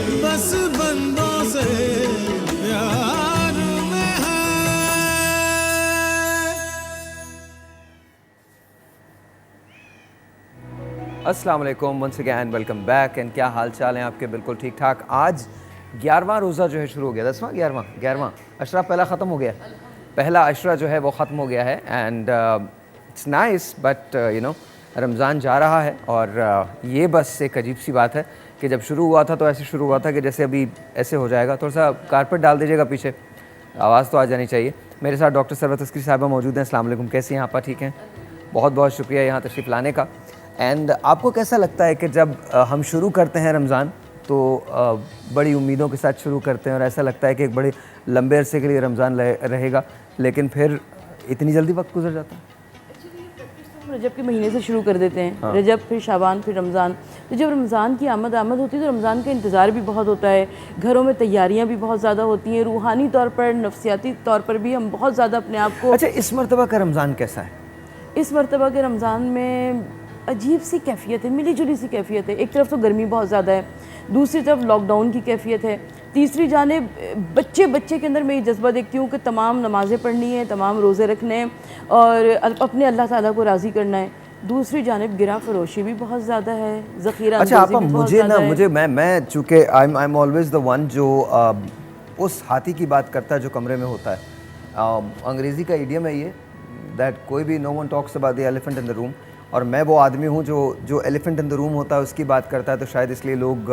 बस बंदों से प्यार में है। अस्सलाम वालेकुम, once again welcome back. And क्या हाल चाल हैं आपके? बिल्कुल ठीक ठाक। आज 11वां रोज़ा जो है शुरू हो गया, 10वां 11वां अशरा पहला ख़त्म हो गया, पहला अशरा जो है वो ख़त्म हो गया है। And it's nice, but you know Ramzan जा रहा है। और ये बस एक अजीब सी बात है कि जब शुरू हुआ था तो ऐसे शुरू हुआ था कि जैसे अभी ऐसे हो जाएगा। थोड़ा सा कारपेट डाल दीजिएगा पीछे, आवाज़ तो आ जानी चाहिए। मेरे साथ डॉक्टर सरवत अस्करी साहिबा मौजूद हैं। अस्सलाम वालेकुम, कैसी हैं आप? ठीक हैं, बहुत बहुत शुक्रिया यहाँ तशरीफ़ लाने का। एंड आपको कैसा लगता है कि जब हम शुरू करते हैं रमज़ान तो बड़ी उम्मीदों के साथ शुरू करते हैं और ऐसा लगता है कि एक बड़े लंबे अरसे के लिए रमज़ान रहेगा, लेकिन फिर इतनी जल्दी वक्त गुजर जाता है? रजब के महीने से शुरू कर देते हैं। रजब, फिर शाबान, फिर रमज़ान। तो जब रमज़ान की आमद होती है तो रमज़ान का इंतज़ार भी बहुत होता है, घरों में तैयारियां भी बहुत ज़्यादा होती हैं, रूहानी तौर पर, नफ्सियाती तौर पर भी हम बहुत ज़्यादा अपने आप को। अच्छा, इस मरतबा का रमज़ान कैसा है? इस मरतबा के रमज़ान में अजीब सी कैफियत है, मिली जुली सी कैफियत है। एक तरफ तो गर्मी बहुत ज़्यादा है, दूसरी तरफ लॉकडाउन की कैफियत है, तीसरी जानिब बच्चे के अंदर मैं ये जज्बा देखती हूँ कि तमाम नमाज़ें पढ़नी है, तमाम रोज़े रखने हैं और अपने अल्लाह ताला को राज़ी करना है। दूसरी जानिब गिरा फरोशी भी बहुत ज़्यादा है, ज़ख़ीरा। अच्छा आपा, मुझे मैं चूँकि I am always the one जो उस हाथी की बात करता है जो कमरे में होता है। अंग्रेज़ी का इडियम है ये, दैट कोई भी no one talks about the elephant in the room, और मैं वो आदमी हूँ जो एलिफेंट इन द रूम होता है उसकी बात करता है। तो शायद इसलिए लोग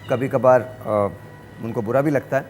कभी कभार उनको बुरा भी लगता है,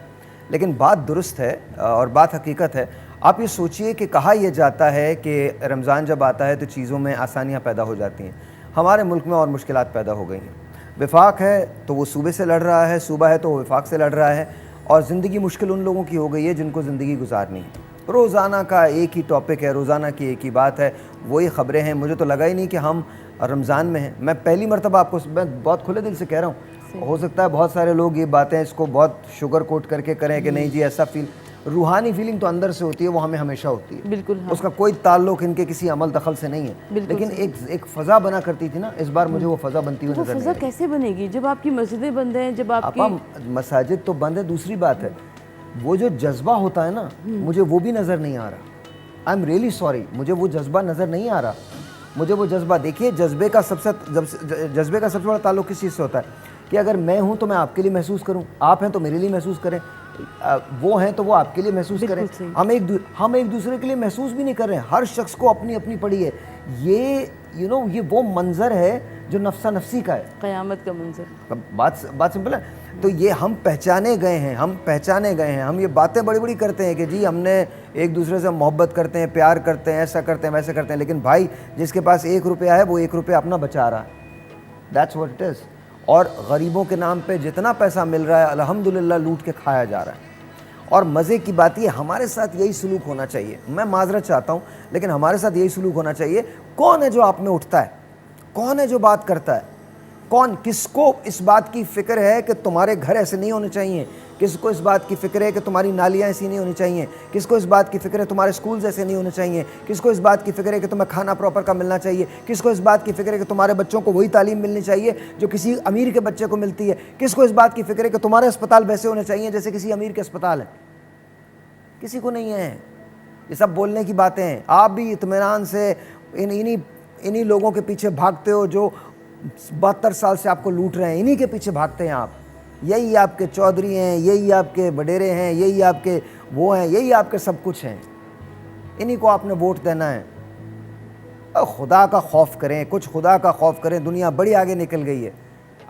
लेकिन बात दुरुस्त है और बात हकीकत है। आप ये सोचिए कि कहा यह जाता है कि रमज़ान जब आता है तो चीज़ों में आसानियाँ पैदा हो जाती हैं। हमारे मुल्क में और मुश्किलात पैदा हो गई हैं। विफाक है तो वो सूबे से लड़ रहा है, सूबा है तो वो विफाक से लड़ रहा है, और ज़िंदगी मुश्किल उन लोगों की हो गई है जिनको ज़िंदगी गुजारनी है। रोज़ाना का एक ही टॉपिक है, रोज़ाना की एक ही बात है, वही ख़बरें हैं। मुझे तो लगा ही नहीं कि हम रमज़ान में हैं। मैं पहली मरतबा आपको, मैं बहुत खुले दिल से कह रहा हूँ, हो सकता है बहुत सारे लोग ये बातें इसको बहुत शुगर कोट करके करें कि नहीं जी ऐसा फील, रूहानी फीलिंग तो अंदर से होती है, वो हमें हमेशा होती है। बिल्कुल हाँ। उसका कोई ताल्लुक इनके किसी अमल दखल से नहीं है, लेकिन एक फ़ज़ा बना करती थी ना, इस बार मुझे वो फ़ज़ा बनती हुई नजर नहीं। फ़ज़ा कैसे बनेगी जब आपकी मस्जिदें बंद हैं, जब आपकी मसाजिद तो बंद है, दूसरी बात है वो जो जज्बा होता है ना, मुझे वो भी नज़र नहीं आ रहा। आई एम रियली सॉरी, मुझे वो जज्बा नज़र नहीं आ रहा। मुझे वो जज्बा, देखिए जज्बे का सबसे बड़ा ताल्लुक किस चीज़ से होता है कि अगर मैं हूँ तो मैं आपके लिए महसूस करूँ, आप हैं तो मेरे लिए महसूस करें, वो हैं तो वो आपके लिए महसूस करें। हम एक दूसरे के लिए महसूस भी नहीं कर रहे हैं, हर शख्स को अपनी अपनी पड़ी है। ये ये वो मंजर है जो नफ्सा नफ्सी का है, क़यामत का मंजर। बात सिंपल है। तो ये हम पहचाने गए हैं, हम ये बातें बड़ी बड़ी करते हैं कि जी हमने एक दूसरे से मोहब्बत करते हैं, प्यार करते हैं, ऐसा करते हैं, वैसा करते हैं, लेकिन भाई जिसके पास 1 रुपया है वो 1 रुपया अपना बचा रहा है। That's what it is. और गरीबों के नाम पे जितना पैसा मिल रहा है अल्हम्दुलिल्लाह लूट के खाया जा रहा है। और मज़े की बात ये, हमारे साथ यही सलूक होना चाहिए। मैं माजरत चाहता हूँ, लेकिन हमारे साथ यही सलूक होना चाहिए। कौन है जो आप में उठता है? कौन है जो बात करता है? कौन, किसको इस बात की फ़िक्र है कि तुम्हारे घर ऐसे नहीं होने चाहिए? किसको इस बात की फ़िक्र है कि तुम्हारी नालियाँ ऐसी नहीं होनी चाहिए? किसको इस बात की फ़िक्र है तुम्हारे स्कूल्स ऐसे नहीं होने चाहिए? किसको इस बात की फ़िक्र है कि तुम्हें खाना प्रॉपर का मिलना चाहिए? किसको इस बात की फ़िक्र है कि तुम्हारे बच्चों को वही तालीम मिलनी चाहिए जो किसी अमीर के बच्चे को मिलती है? किसको इस बात की फ़िक्र है कि तुम्हारे अस्पताल वैसे होने चाहिए जैसे किसी अमीर के अस्पताल है? किसी को नहीं है। ये सब बोलने की बातें हैं। आप भी इत्मीनान से इन्हीं लोगों के पीछे भागते हो जो 72 साल से आपको लूट रहे हैं, इन्हीं के पीछे भागते हैं आप। यही आपके चौधरी हैं, यही आपके बडेरे हैं, यही आपके वो हैं, यही आपके सब कुछ हैं। इन्हीं को आपने वोट देना है। खुदा का खौफ करें, कुछ खुदा का खौफ करें। दुनिया बड़ी आगे निकल गई है।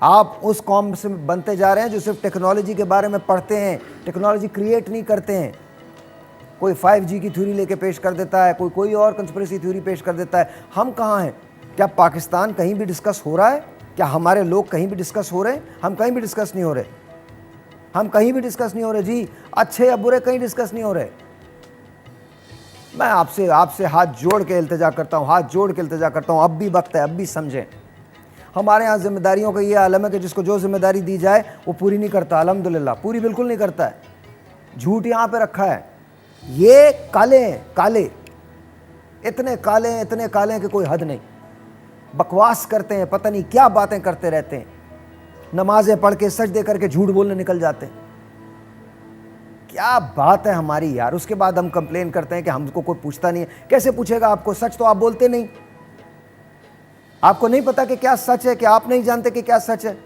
आप उस कौम से बनते जा रहे हैं जो सिर्फ टेक्नोलॉजी के बारे में पढ़ते हैं, टेक्नोलॉजी क्रिएट नहीं करते हैं। कोई 5G की थ्योरी लेके पेश कर देता है, कोई और कंस्पिरेसी थ्योरी पेश कर देता है। हम कहाँ हैं? क्या पाकिस्तान कहीं भी डिस्कस हो रहा है? क्या हमारे लोग कहीं भी डिस्कस हो रहे हैं? हम कहीं भी डिस्कस नहीं हो रहे। हम कहीं भी डिस्कस नहीं हो रहे जी, अच्छे या बुरे कहीं डिस्कस नहीं हो रहे। मैं आपसे हाथ जोड़ के इल्तिजा करता हूँ, अब भी वक्त है, अब भी समझें। हमारे यहाँ जिम्मेदारियों का ये आलम है कि जिसको जो जिम्मेदारी दी जाए वो पूरी नहीं करता। अल्हम्दुलिल्लाह पूरी बिल्कुल नहीं करता है। झूठ यहाँ पे रखा है। ये काले हैं, काले, इतने काले हैं कि कोई हद नहीं। बकवास करते हैं, पता नहीं क्या बातें करते रहते हैं। नमाजें पढ़ के सजदे करके झूठ बोलने निकल जाते हैं। क्या बात है हमारी यार। उसके बाद हम कंप्लेन करते हैं कि हमको कोई पूछता नहीं है। कैसे पूछेगा आपको? सच तो आप बोलते नहीं। आपको नहीं पता कि क्या सच है, कि आप नहीं जानते कि क्या सच है।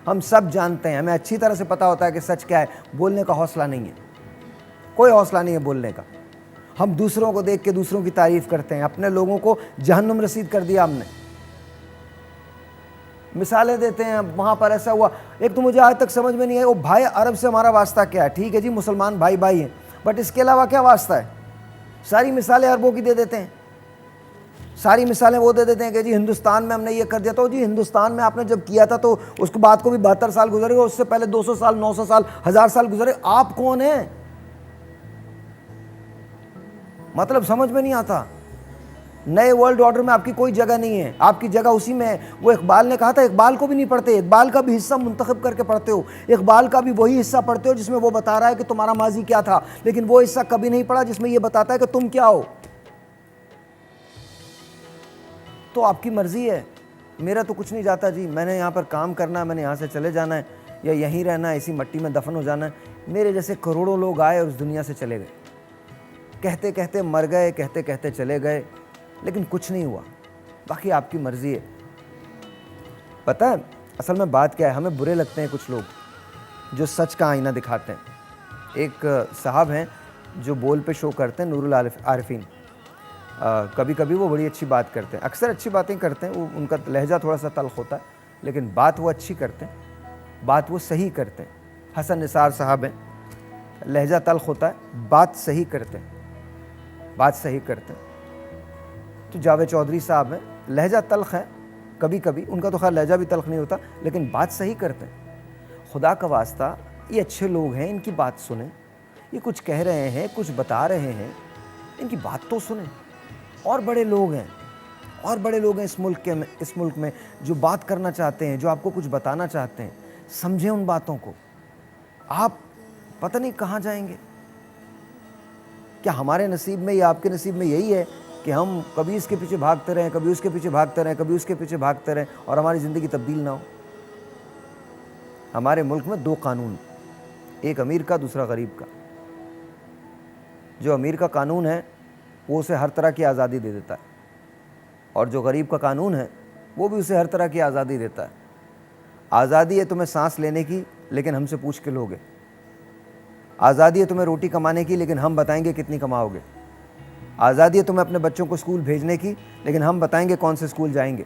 हम सब जानते हैं, हमें अच्छी तरह से पता होता है कि सच क्या है। बोलने का हौसला नहीं है, कोई हौसला नहीं है बोलने का। हम दूसरों को देख के दूसरों की तारीफ करते हैं। अपने लोगों को जहन्नुम रसीद कर दिया हमने। मिसालें देते हैं, वहाँ पर ऐसा हुआ। एक तो मुझे आज तक समझ में नहीं है, वो भाई अरब से हमारा वास्ता क्या है? ठीक है जी, मुसलमान भाई भाई हैं, बट इसके अलावा क्या वास्ता है? सारी मिसालें अरबों की दे देते हैं। सारी मिसालें वो दे देते हैं कि जी हिंदुस्तान में हमने ये कर दिया। तो जी हिंदुस्तान में आपने जब किया था तो उसके बाद को भी 72 साल गुजरे, उससे पहले 200 साल, 900 साल, 1000 साल गुजरे। आप कौन हैं? मतलब समझ में नहीं आता। नए वर्ल्ड ऑर्डर में आपकी कोई जगह नहीं है, आपकी जगह उसी में है। वो इकबाल ने कहा था, इकबाल को भी नहीं पढ़ते, इकबाल का भी हिस्सा मुंतखब करके पढ़ते हो। इकबाल का भी वही हिस्सा पढ़ते हो जिसमें वो बता रहा है कि तुम्हारा माजी क्या था, लेकिन वो हिस्सा कभी नहीं पढ़ा जिसमें ये बताता है कि तुम क्या हो। तो आपकी मर्जी है, मेरा तो कुछ नहीं जाता जी। मैंने यहाँ पर काम करना है, मैंने यहाँ से चले जाना है या यहीं रहना है, इसी मट्टी में दफन हो जाना है। मेरे जैसे करोड़ों लोग आए और उस दुनिया से चले गए, कहते कहते मर गए, कहते कहते चले गए, लेकिन कुछ नहीं हुआ। बाकी आपकी मर्जी है। पता है असल में बात क्या है? हमें बुरे लगते हैं कुछ लोग जो सच का आईना दिखाते हैं। एक साहब हैं जो बोल पे शो करते हैं, नूरुल आरिफीन। कभी कभी वो बड़ी अच्छी बात करते हैं, अक्सर अच्छी बातें करते हैं। वो उनका लहजा थोड़ा सा तल्ख होता है, लेकिन बात वो अच्छी करते हैं, बात वो सही करते हैं। हसन निसार साहब हैं, लहजा तल्ख होता है, बात सही करते हैं, बात सही करते हैं। तो जावेद चौधरी साहब हैं, लहजा तल्ख है कभी कभी, उनका तो खैर लहजा भी तल्ख नहीं होता, लेकिन बात सही करते हैं। खुदा का वास्ता, ये अच्छे लोग हैं, इनकी बात सुने। ये कुछ कह रहे हैं, कुछ बता रहे हैं, इनकी बात तो सुने। और बड़े लोग हैं, और बड़े लोग हैं इस मुल्क में जो बात करना चाहते हैं, जो आपको कुछ बताना चाहते हैं। समझें उन बातों को। आप पता नहीं कहाँ जाएंगे। क्या हमारे नसीब में या आपके नसीब में यही है कि हम कभी इसके पीछे भागते रहें, कभी उसके पीछे भागते रहें, कभी उसके पीछे भागते रहें और हमारी ज़िंदगी तब्दील ना हो? हमारे मुल्क में दो कानून, एक अमीर का, दूसरा गरीब का। जो अमीर का कानून है वो उसे हर तरह की आज़ादी दे देता है, और जो गरीब का कानून है वो भी उसे हर तरह की आज़ादी देता है। आज़ादी है तुम्हें सांस लेने की, लेकिन हमसे पूछ के लोगे। आज़ादी है तुम्हें रोटी कमाने की, लेकिन हम बताएंगे कितनी कमाओगे। आज़ादी है तुम्हें अपने बच्चों को स्कूल भेजने की, लेकिन हम बताएंगे कौन से स्कूल जाएंगे।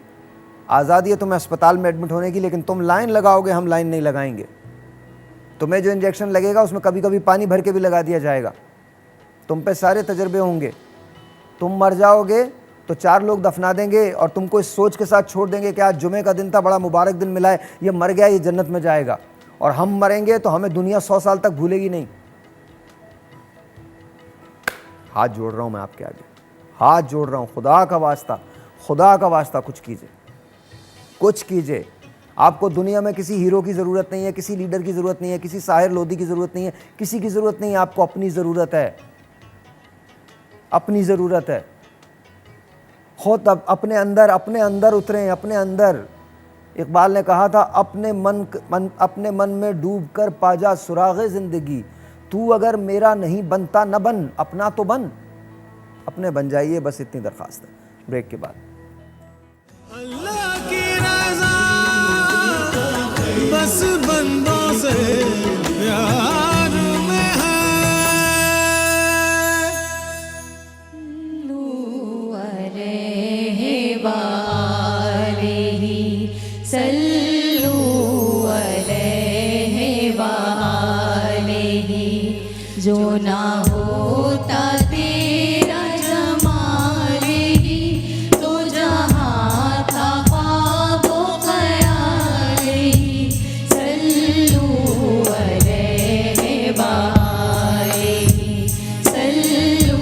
आज़ादी है तुम्हें अस्पताल में एडमिट होने की, लेकिन तुम लाइन लगाओगे, हम लाइन नहीं लगाएंगे। तुम्हें जो इंजेक्शन लगेगा उसमें कभी कभी पानी भर के भी लगा दिया जाएगा। तुम पे सारे तजर्बे होंगे। तुम मर जाओगे तो 4 लोग दफना देंगे और तुमको इस सोच के साथ छोड़ देंगे कि आज जुमे का दिन था, बड़ा मुबारक दिन मिला है, ये मर गया, ये जन्नत में जाएगा। और हम मरेंगे तो हमें दुनिया 100 साल तक भूलेगी नहीं। हाथ जोड़ रहा हूं मैं आपके आगे, हाथ जोड़ रहा हूं। खुदा का वास्ता, खुदा का वास्ता कुछ कीजिए, कुछ कीजिए। आपको दुनिया में किसी हीरो की ज़रूरत नहीं है, किसी लीडर की ज़रूरत नहीं है, किसी साहिर लोधी की ज़रूरत नहीं है, किसी की ज़रूरत नहीं है। आपको अपनी ज़रूरत है, अपनी ज़रूरत है। खुद अपने अंदर उतरें, अपने अंदर। इकबाल ने कहा था, अपने मन में डूब कर पाजा सुराग़े ज़िंदगी। तू अगर मेरा नहीं बनता न बन, अपना तो बन। अपने बन जाइए, बस इतनी दरख्वास्त है। ब्रेक के बाद अल्लाह की रज़ा बस बंदों से प्यार में है। जो ना होता तेरा जमाल ही, तो जहाँ था ख्वाबो ख़याल ही। सल्लू अलैहि वालैहि, सल्लू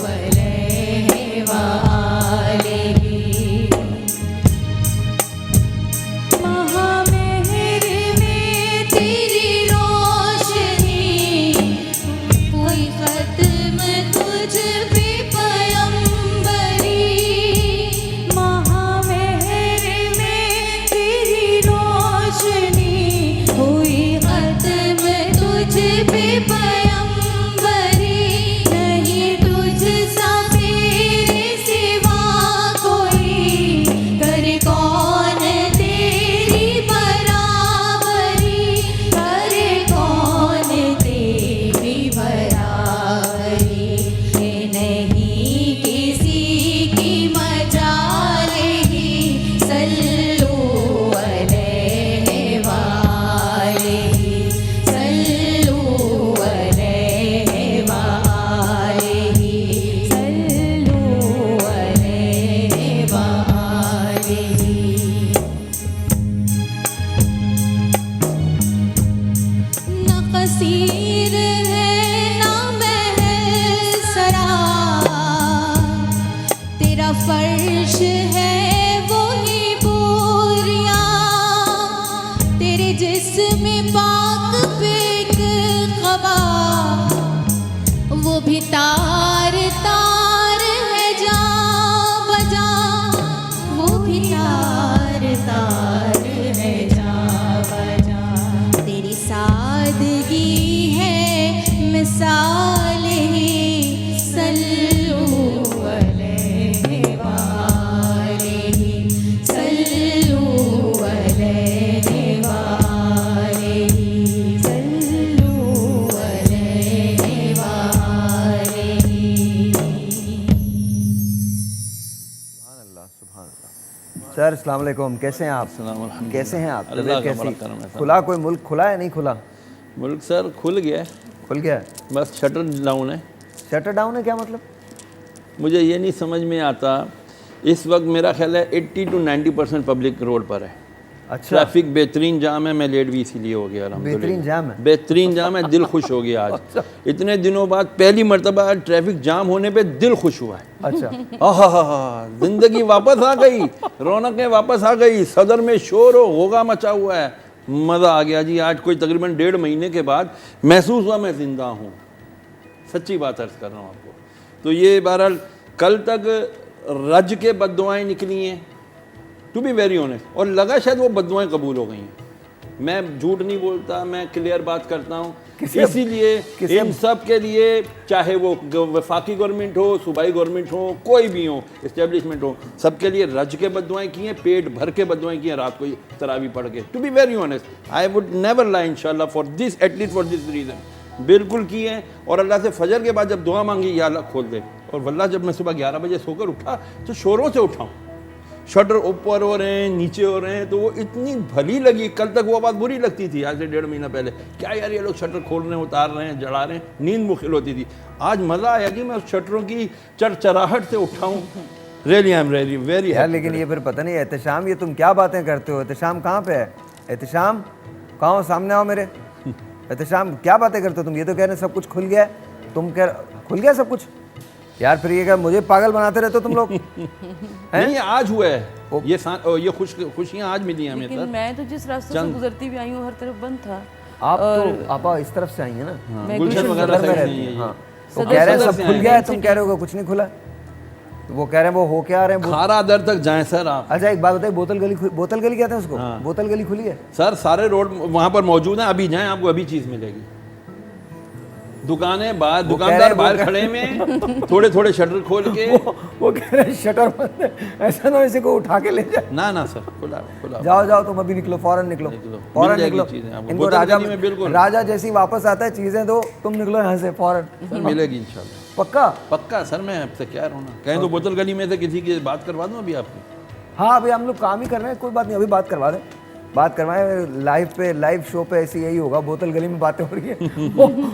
अलैहि वालैहि। महामेहर में तेरी रोशनी, कोई खत हसीर है ना महल सरा, तेरा फर्श है वो ही बोरियां, तेरे जिस्म पाक पे एक क़बा, वो भी तार तार है जा बजा, वो भी तार तार है जा बजा। तेरी सादगी है मिसाल ही, सल्लू अलैहि वालैहि, सल्लू अलैहि वालैहि, सल्लू अलैहि वालैहि। सुभान अल्लाह, सुभान अल्लाह। सर अस्सलाम वालेकुम, कैसे हैं आप? कैसे हैं आप? अल्लाह तबीयत का बड़ा कैसी? करम है सर। खुला कोई मुल्क खुला है नहीं खुला? मुल्क सर खुल गया है, खुल गया? बस शटर डाउन है। शटर डाउन है क्या मतलब? मुझे ये नहीं समझ में आता, इस वक्त मेरा ख्याल है 80 to 90% पब्लिक रोड पर है। अच्छा, ट्रैफिक बेहतरीन जाम है, मैं लेट भी इसीलिए हो गया अल्हम्दुलिल्लाह। बेहतरीन जाम है? बेहतरीन जाम है, दिल खुश हो गया आज। इतने दिनों बाद पहली मर्तबा ट्रैफिक जाम होने पे दिल खुश हुआ है। अच्छा, आहा, जिंदगी वापस आ गई, रौनकें वापस आ गई, सदर में शोर हो होगा मचा हुआ है, मज़ा आ गया जी। आज कोई तकरीबन 1.5 महीने के बाद महसूस हुआ मैं ज़िंदा हूँ, सच्ची बात अर्ज़ कर रहा हूँ आपको। तो ये बहरहाल कल तक रज के बद्दुआएँ निकली हैं, टू बी वेरी ऑनेस्ट, और लगा शायद वो बद्दुआएँ कबूल हो गई हैं। मैं झूठ नहीं बोलता, मैं क्लियर बात करता हूँ। इसीलिए इन सब के लिए, चाहे वो वफाकी गवर्नमेंट हो, सूबाई गवर्नमेंट हो, कोई भी हो, इस्टेब्लिशमेंट हो, सबके लिए रज के बद्दुआएँ की हैं, पेट भर के बद्दुआएँ की हैं रात को तरावी पढ़ के। To be very honest, I would never lie इंशाल्लाह for this, at least for this reason, बिल्कुल की है। और अल्लाह से फजर के बाद जब दुआ मांगी, या अल्लाह खोल दे। और वल्लाह जब मैं सुबह 11 बजे सोकर उठा तो शोरों से उठाऊँ, शटर ऊपर हो रहे हैं, नीचे हो रहे हैं, तो वो इतनी भली लगी। कल तक वो बात बुरी लगती थी, आज से 1.5 महीना पहले, क्या यार ये लोग शटर खोल रहे हैं, उतार रहे हैं, जला रहे हैं, नींद मुखिल होती थी। आज मज़ा आया कि मैं उस शटरों की चरचराहट से उठाऊँ। Really I am very very यार लेकिन ये फिर पता नहीं एहतशाम, ये तुम क्या बातें करते हो? एहतशाम कहाँ पे है? एहतशाम कहाँ हो? सामने आओ मेरे। एहतशाम क्या बातें करते हो तुम? ये तो कह रहे हैं सब कुछ खुल गया है, तुम कह खुल गया सब कुछ? यार फिर ये क्या मुझे पागल बनाते रहते हो तुम लोग? नहीं, आज हुआ है ये खुशियाँ आज मिली हैं हमें। लेकिन मैं तो जिस रास्ते से गुजरती हुई आई हूँ हर तरफ बंद था। आप तो आप इस तरफ से आई हैं ना? मैं गुलशन गुलशन वगैरह सदर में साइड रहती से हैं, ही है हाँ। ये। तो कह रहे हैं सदर सब से खुल आए गया है, तुम कह रहे हो कि कुछ नहीं खुला। तो वो कह रहे हैं वो होके आ रहे हैं। खारा दर तक जाएं सर आप। अच्छा एक बात बताइए, बोतल गली कहते हैं उसको? बोतल गली खुली है? सर सारे रोड वहाँ पर मौजूद हैं, अभी जाएं आपको अभी चीज़ मिलेगी। दुकानें बाहर, दुकानदार बाहर खड़े में थोड़े थोड़े शटर खोल के वो कह रहे हैं शटर बंद है, ऐसा ना इसे को उठा के ले जाए। ना सर, खुला खुला। जाओ तुम अभी निकलो, फौरन निकलो, फौरन मिल जाएगी निकलो। चीज़ें आपको। इनको बोतल गली में बिल्कुल। राजा जैसी वापस आता है, चीजें दो, तुम निकलो यहाँ से फौरन। सर मिलेगी इंशाल्लाह, पक्का? पक्का सर। मैं आपसे क्या रोना, कहें तो बोतल गली में से किसी की बात करवा दूँ अभी आपको? हाँ अभी हम लोग काम ही कर रहे हैं, कोई बात नहीं, अभी बात करवा दें, बात करवाएं। लाइव शो पे ऐसे यही होगा, बोतल गली में बातें हो रही है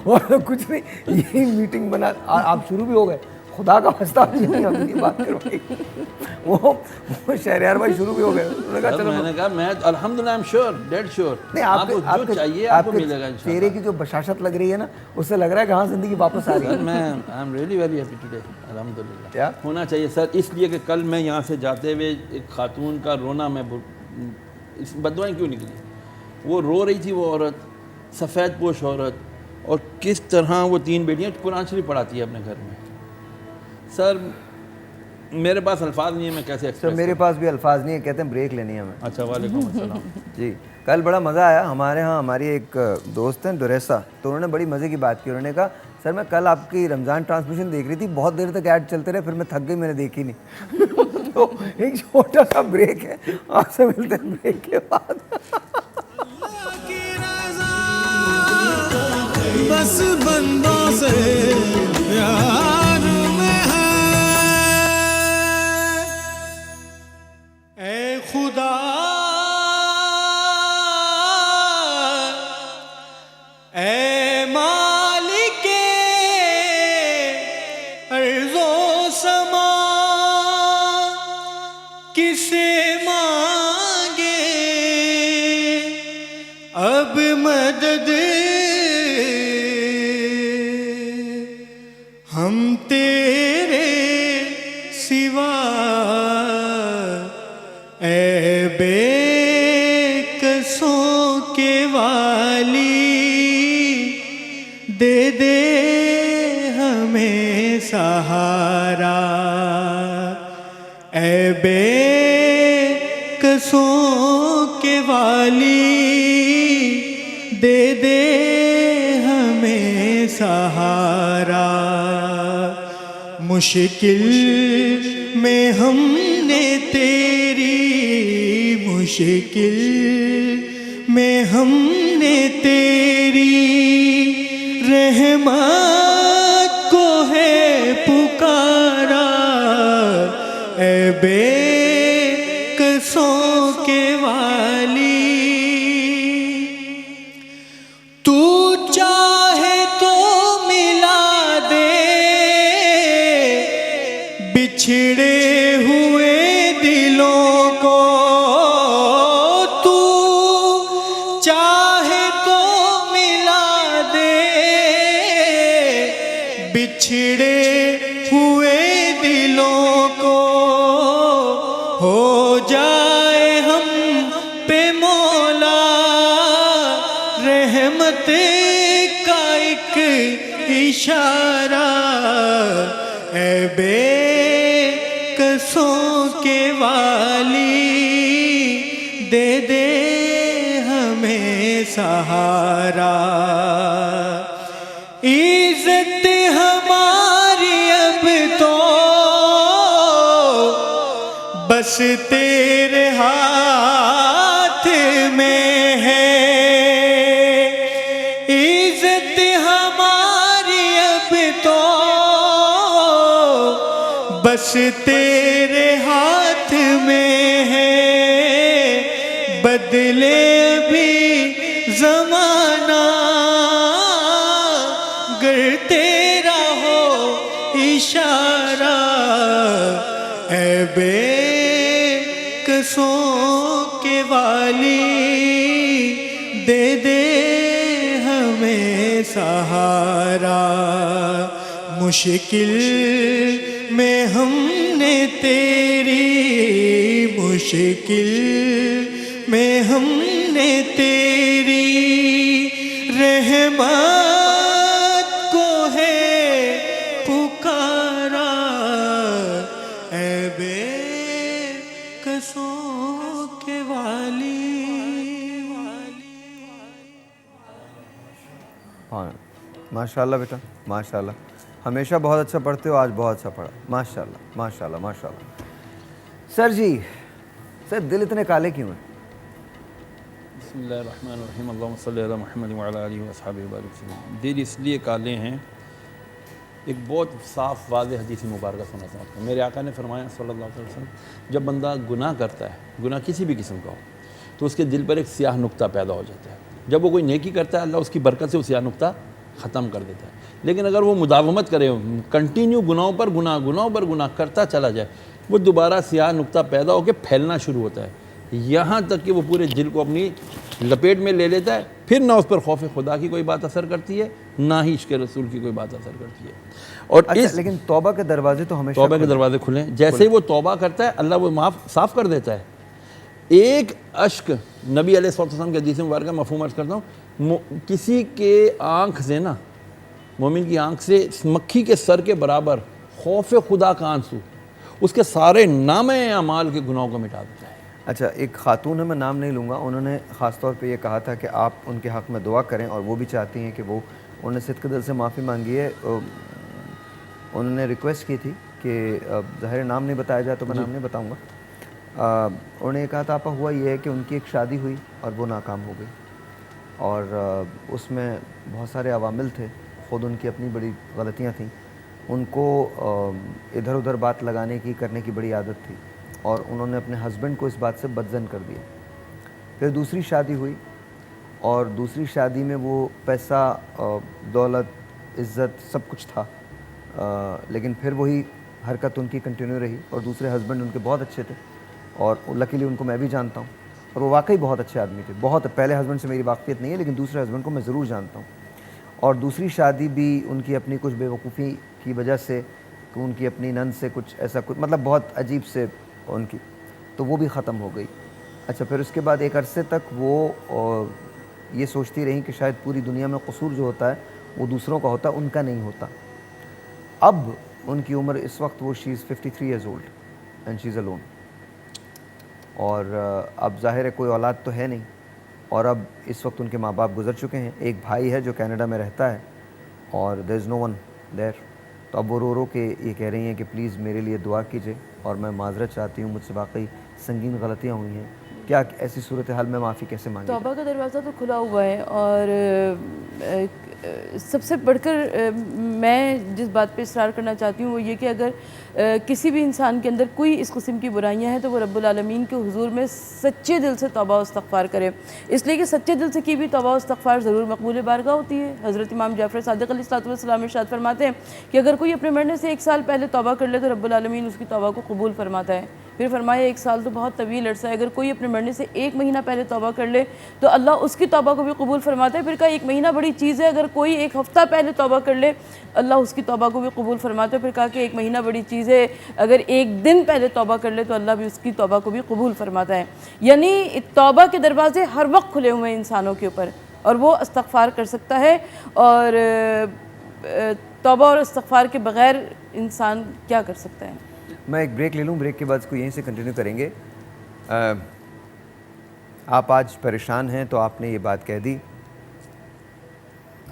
और कुछ नहीं, यही मीटिंग बना। आप शुरू भी हो गए, खुदा का वास्ता नहीं हम ये बात करवाई। वो शहरयार भाई शुरू भी हो गए, उन्होंने कहा चलो। मैंने कहा मैं अल्हम्दुलिल्लाह, I am sure, dead sure, नहीं आपको जो चाहिए आपको मिलेगा इंशाल्लाह। चेहरे की जो बशाशत लग रही है ना, उससे लग रहा है कि हाँ जिंदगी वापस आ रही है। मैं I am really very happy today, अल्हम्दुलिल्लाह। क्या होना चाहिए सर, इसलिए कि कल मैं यहाँ से जाते हुए एक खातून का रोना, मैं इस बददुआएं क्यों निकली, वो रो रही थी, वो औरत, सफ़ेद पोश औरत, और किस तरह वो 3 बेटियाँ कुरान शरीफ पढ़ाती है अपने घर में। सर मेरे पास अल्फाज नहीं है, मैं कैसे सर एक्सप्रेस मेरे पास भी अल्फाज नहीं है, कहते हैं ब्रेक लेनी है हमें। अच्छा, वालेकुम अस्सलाम। जी कल बड़ा मज़ा आया हमारे यहाँ। हमारी एक दोस्त हैं दुरेसा, तो उन्होंने बड़ी मज़े की बात की। उन्होंने कहा सर मैं कल आपकी रमज़ान ट्रांसमिशन देख रही थी, बहुत देर तक ऐड चलते रहे, फिर मैं थक गई, मैंने देखी नहीं। तो एक छोटा सा ब्रेक है, आपसे मिलते हैं ब्रेक के बाद। की रज़ा बस बंदों से प्यार में है। ऐ खुदा ऐ मालिके अर्ज़ो समा, किसे मांगे अब मदद तेरे सिवा ऐ बेकसों के वाली दे दे हमें सहारा ऐ बेकसों के वाली दे दे हमें सहारा मुश्किल में हमने तेरी मुश्किल में हमने तेरी रहमत को है पुकारा ऐ बेकसों के वाली तू चाहे तो मिला दे बिछड़े हुए दिलों को तू चाहे तो मिला दे बिछड़े हुए दिलों को हो जाए हम पे मौला रहमत का एक इशारा ऐ बेकसों के वाली दे दे हमें सहारा इज्जत हमारी अब तो बस तेरे हाथ में है इज्जत हमारी अब तो बस तेरे हाथ में है बदले भी जमाना गर तेरा हो इशारा ऐ बेकसों के वाली दे दे हमें सहारा मुश्किल में हमने तेरी मुश्किल में हमने तेरी रहमत को है पुकारा ऐ बेकसों के वाली हाँ माशाल्लाह बेटा माशाल्लाह हमेशा बहुत अच्छा पढ़ते हो आज बहुत अच्छा पढ़ा माशाल्लाह माशाल्लाह माशाल्लाह सर जी सर दिल इतने काले क्यों हैं बिस्मिल्लाहिर्रहमानिर्रहीम अल्लाहुम्मा सल्ली अला मुहम्मद व अला आलिहि व अस्हाबिहि व बारिक वसल्लम दिल इसलिए काले हैं एक बहुत साफ़ वाज़ेह हदीस मुबारक सुनाता हूँ आपको मेरे आका ने फरमाया सल्लल्लाहु अलैहि वसल्लम जब बंदा गुनाह करता है गुनाह किसी भी किस्म का हो तो उसके दिल पर एक स्याह नुक्ता पैदा हो जाता है जब वो कोई नेकी करता है अल्लाह उसकी बरकत से वो स्याह नुक्ता ख़त्म कर देता है लेकिन अगर वो मुदावमत करे कंटिन्यू गुनाहों पर गुनाह करता चला जाए वो दोबारा स्याह नुक्ता पैदा होकर फैलना शुरू होता है यहाँ तक कि वो पूरे दिल को अपनी लपेट में ले लेता है फिर ना उस पर खौफ खुदा की कोई बात असर करती है ना ही इश्क़ रसूल की कोई बात असर करती है और अच्छा, लेकिन तौबा के दरवाजे तो हमेशा तौबा के दरवाजे खुले जैसे ही वो तौबा करता है अल्लाह वो साफ़ कर देता है एक अश्क नबी अलैहिस्सलाम के हदीस मुबारक मफ़हूम अर्ज़ करता हूँ किसी के आँख से ना मोमिन की आँख से मक्खी के सर के बराबर खौफ खुदा का आंसू उसके सारे नामे अमाल के गुनाहों को मिटा देता है अच्छा एक खातून है मैं नाम नहीं लूँगा उन्होंने ख़ास तौर पे ये कहा था कि आप उनके हक़ में दुआ करें और वो भी चाहती हैं कि वो उन्होंने सिद्क़ दिल से माफ़ी मांगी है उन्होंने रिक्वेस्ट की थी कि ज़ाहिर नाम नहीं बताया जाए तो मैं नाम नहीं बताऊँगा उन्होंने कहा था आपा हुआ ये है कि उनकी एक शादी हुई और वो नाकाम हो गई और उसमें बहुत सारे अवामिल थे ख़ुद उनकी अपनी बड़ी गलतियाँ थीं उनको इधर उधर बात लगाने की करने की बड़ी आदत थी और उन्होंने अपने हस्बैंड को इस बात से बदज़न कर दिया फिर दूसरी शादी हुई और दूसरी शादी में वो पैसा दौलत इज़्ज़त सब कुछ था लेकिन फिर वही हरकत उनकी कंटिन्यू रही और दूसरे हस्बैंड उनके बहुत अच्छे थे और लकीली उनको मैं भी जानता हूँ और वो वाकई बहुत अच्छे आदमी थे बहुत पहले हस्बैंड से मेरी वाक़फ़ियत नहीं है लेकिन दूसरे हस्बैंड को मैं ज़रूर जानता हूँ और दूसरी शादी भी उनकी अपनी कुछ बेवकूफ़ी की वजह से कि उनकी अपनी नंद से कुछ ऐसा कुछ मतलब बहुत अजीब से उनकी, तो वो भी ख़त्म हो गई। अच्छा, फिर उसके बाद एक अरसे तक वो ये सोचती रही कि शायद पूरी दुनिया में कसूर जो होता है वो दूसरों का होता है, उनका नहीं होता। अब उनकी उम्र इस वक्त वो she is 53 years old and she is alone. और अब ज़ाहिर है कोई औलाद तो है नहीं, और अब इस वक्त उनके माँ बाप गुजर चुके हैं। एक भाई है जो कनाडा में रहता है और there is no one there. तो अब वो रो रो के ये कह रही हैं कि प्लीज़ मेरे लिए दुआ कीजिए और मैं माजरत चाहती हूँ, मुझसे वाकई संगीन गलतियाँ हुई हैं। क्या ऐसी सूरत हाल में माफ़ी कैसे मांगी? तौबा का दरवाज़ा तो खुला हुआ है, और सबसे बढ़कर मैं जिस बात पे इसरार करना चाहती हूँ वो ये कि अगर किसी भी इंसान के अंदर कोई इस किस्म की बुराइयाँ हैं तो वो रब्बुल आलमीन के हुजूर में सच्चे दिल से तौबा और इस्तग़फ़ार करे, इसलिए कि सच्चे दिल से की भी तौबा और इस्तग़फ़ार ज़रूर मकबूल बारगाह होती है। हज़रत इमाम जाफ़र सादिक़ अलैहिस्सलाम इरशाद फरमाते हैं कि अगर कोई अपने मरने से 1 साल पहले तौबा कर ले तो रब्बुल आलमीन उसकी तौबा को कबूल फरमाता है। फिर फरमाया 1 साल तो बहुत तवील अरसा है, अगर कोई अपने मरने से 1 महीना पहले तौबा कर ले तो अल्लाह उसकी तौबा को भी कबूल फरमाता है। फिर कहा 1 महीना बड़ी चीज़ है, अगर कोई 1 हफ़्ता पहले तौबा कर ले अल्लाह उसकी तौबा को भी कबूल फरमाता है। फिर कहा कि 1 महीना बड़ी चीज़ है, अगर 1 दिन पहले तौबा कर ले तो अल्लाह भी उसकी तौबा को भी कबूल फरमाता है। यानी तौबा के दरवाज़े हर वक्त खुले हुए हैं इंसानों के ऊपर, और वो इस्तग़फ़ार कर सकता है। और तौबा और इस्तग़फ़ार के बग़ैर इंसान क्या कर सकता है? मैं एक ब्रेक ले लूँ, ब्रेक के बाद इसको यहीं से कंटिन्यू करेंगे। आप आज परेशान हैं तो आपने ये बात कह दी।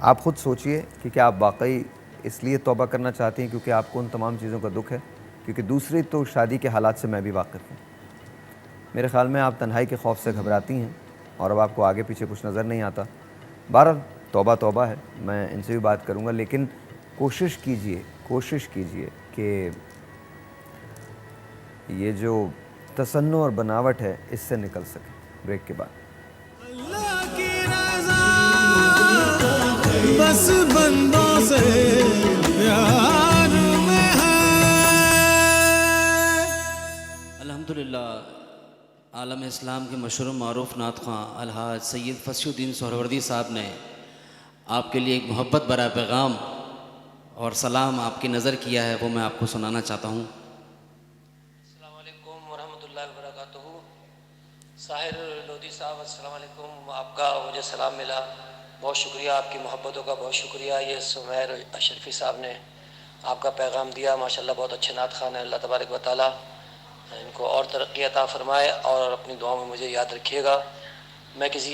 आप ख़ुद सोचिए कि क्या आप वाकई इसलिए तौबा करना चाहती हैं क्योंकि आपको उन तमाम चीज़ों का दुख है? क्योंकि दूसरी तो शादी के हालात से मैं भी वाकिफ़ हूँ। मेरे ख़्याल में आप तन्हाई के खौफ से घबराती हैं और अब आपको आगे पीछे कुछ नज़र नहीं आता। बहरहाल तौबा तौबा है, मैं इनसे भी बात करूँगा, लेकिन कोशिश कीजिए कि ये जो तसन्नु और बनावट है इससे निकल सके। ब्रेक के बाद अल्लाह की रज़ा बस बंदों से प्यार में है। अल्हम्दुलिल्लाह आलम इस्लाम के मशहूर मारूफ नात ख़्वां अलहाज सैयद फसीउद्दीन सोहरवर्दी साहब ने आपके लिए एक मोहब्बत भरा पैगाम और सलाम आपकी नज़र किया है, वो मैं आपको सुनाना चाहता हूँ। अस्सलाम वालेकुम वरहमतुल्लाहि वबरकातुहू। साहिर लोधी साहब अस्सलाम वालेकुम, आपका मुझे सलाम मिला, बहुत शुक्रिया, आपकी मोहब्बतों का बहुत शुक्रिया। ये सुमैर अशरफी साहब ने आपका पैगाम दिया, माशाल्लाह बहुत अच्छे नात खान है। अल्लाह तबारक व तआला इनको और तरक्की अता फरमाए और अपनी दुआओं में मुझे याद रखिएगा। मैं किसी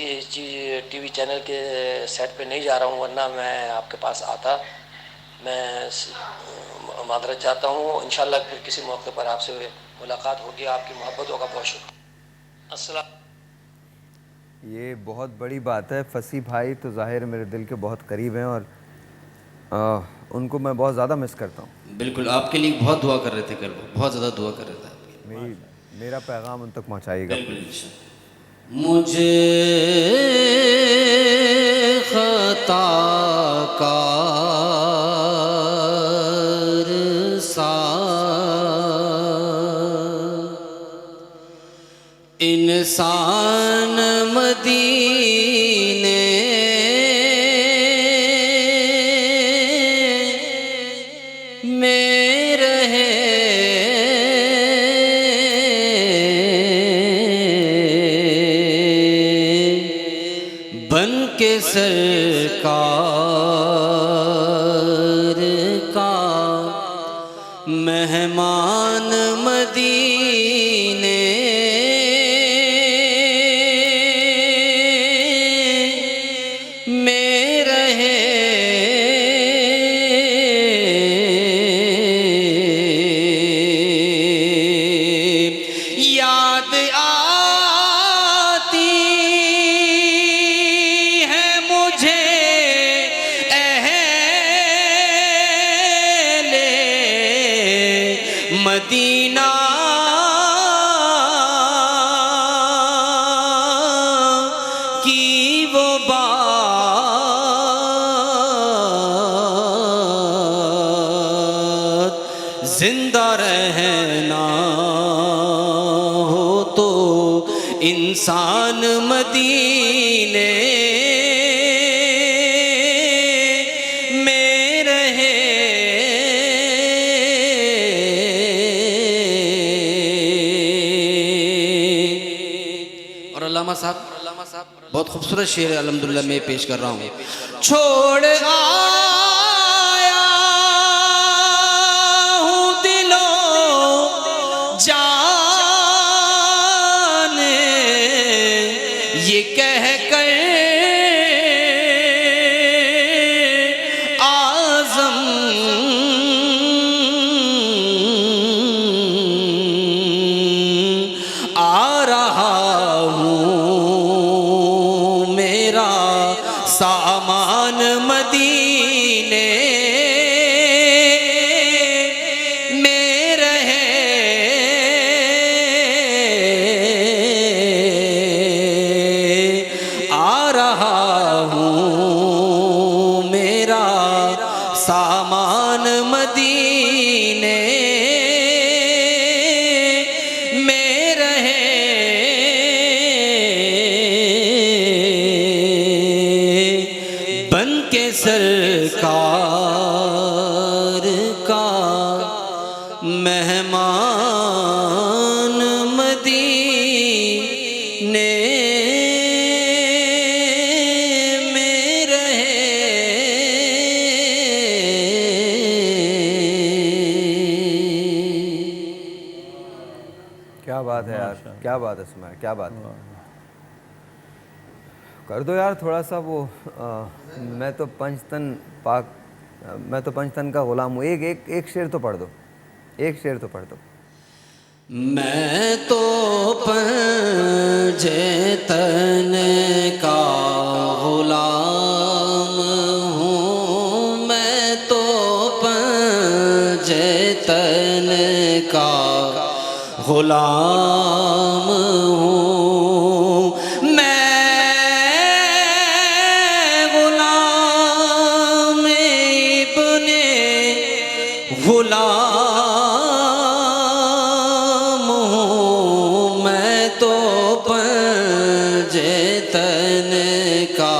टीवी चैनल के सेट पे नहीं जा रहा हूँ, वरना मैं आपके पास आता। मैं मादरत चाहता हूँ, इंशाल्लाह फिर किसी मौके पर आपसे मुलाकात होगी। आपकी मोहब्बतों का बहुत शुक्रिया। अस्सलाम। ये बहुत बड़ी बात है। फसी भाई तो ज़ाहिर मेरे दिल के बहुत करीब हैं और उनको मैं बहुत ज़्यादा मिस करता हूँ। बिल्कुल, आपके लिए बहुत दुआ कर रहे थे कल, बहुत ज़्यादा दुआ कर रहे थे आपके लिए। मेरा पैगाम उन तक पहुँचाइएगा। मुझे खता इंसान मदीने में रहे, बन के सरकार का मेहमान मदीने में रहे, याद आती है मुझे अहले मदीना की वो बात, जिंदा रहना हो तो इंसान मदीने में रहे, साहब बहुत खूबसूरत शेर अल्हम्दुलिल्लाह मैं पेश कर रहा हूँ। छोड़ आया हूँ दिलो जाने ये कह कर आज़म आ रहा हूँ मेरा सामान मदीने में रहे आ रहा हूँ मेरा सामान मदीने में रहे बन के सरकार का मेहमान मदीने में रहे। क्या बात है यार, क्या बात है सुमाया, क्या बात है। कर दो यार थोड़ा सा वो मैं तो पंचतन का गुलाम हूँ। एक शेर तो पढ़ दो, एक शेर तो पढ़ दो। मैं तो पंचतन का गुलाम हूँ, मैं तो पंचतन का गुलाम हूँ, मैं गुलाम इब्ने गुलाम हूँ, मैं तो पंचतन का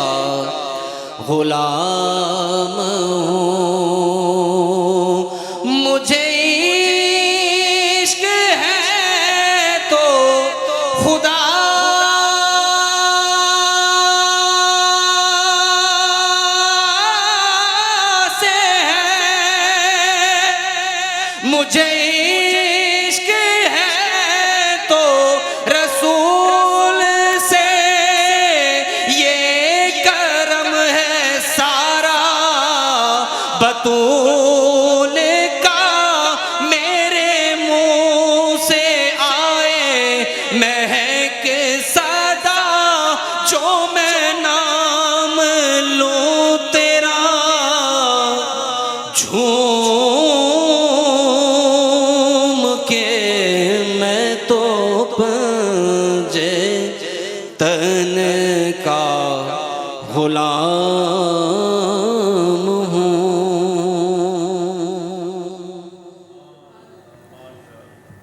गुलाम हूँ। मुझे इश्क है तो खुदा से है, मुझे इश्क है तो रसूल से, ये करम है सारा बतूल का, मेरे मुंह से आए महक सदा, जो मैं नाम लूं तेरा झूम के, मैं तो पंचतन का गुलाम हूँ।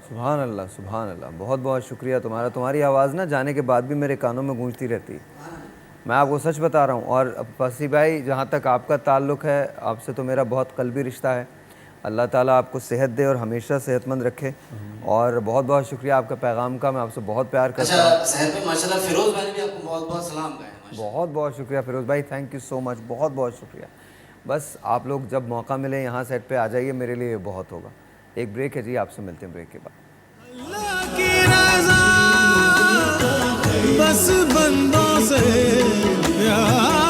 सुभान अल्लाह, सुभान अल्लाह। बहुत बहुत शुक्रिया तुम्हारा। तुम्हारी आवाज़ ना जाने के बाद भी मेरे कानों में गूंजती रहती है, मैं आपको सच बता रहा हूँ। और फसी भाई, जहाँ तक आपका ताल्लुक़ है, आपसे तो मेरा बहुत कल्बी रिश्ता है। अल्लाह ताला आपको सेहत दे और हमेशा सेहतमंद रखे। और बहुत बहुत शुक्रिया आपका पैगाम का, मैं आपसे बहुत प्यार करता हूँ। अच्छा शहर पे माशाल्लाह फिरोज भाई ने भी आपको बहुत बहुत सलाम कहा है। बहुत बहुत शुक्रिया फिरोज़ भाई, थैंक यू सो मच, बहुत बहुत शुक्रिया। बस आप लोग जब मौका मिले यहाँ सेट पे आ जाइए, मेरे लिए ये बहुत होगा। एक ब्रेक है जी, आपसे मिलते हैं ब्रेक के बाद। अल्लाह की रज़ा बस बंदों से प्यार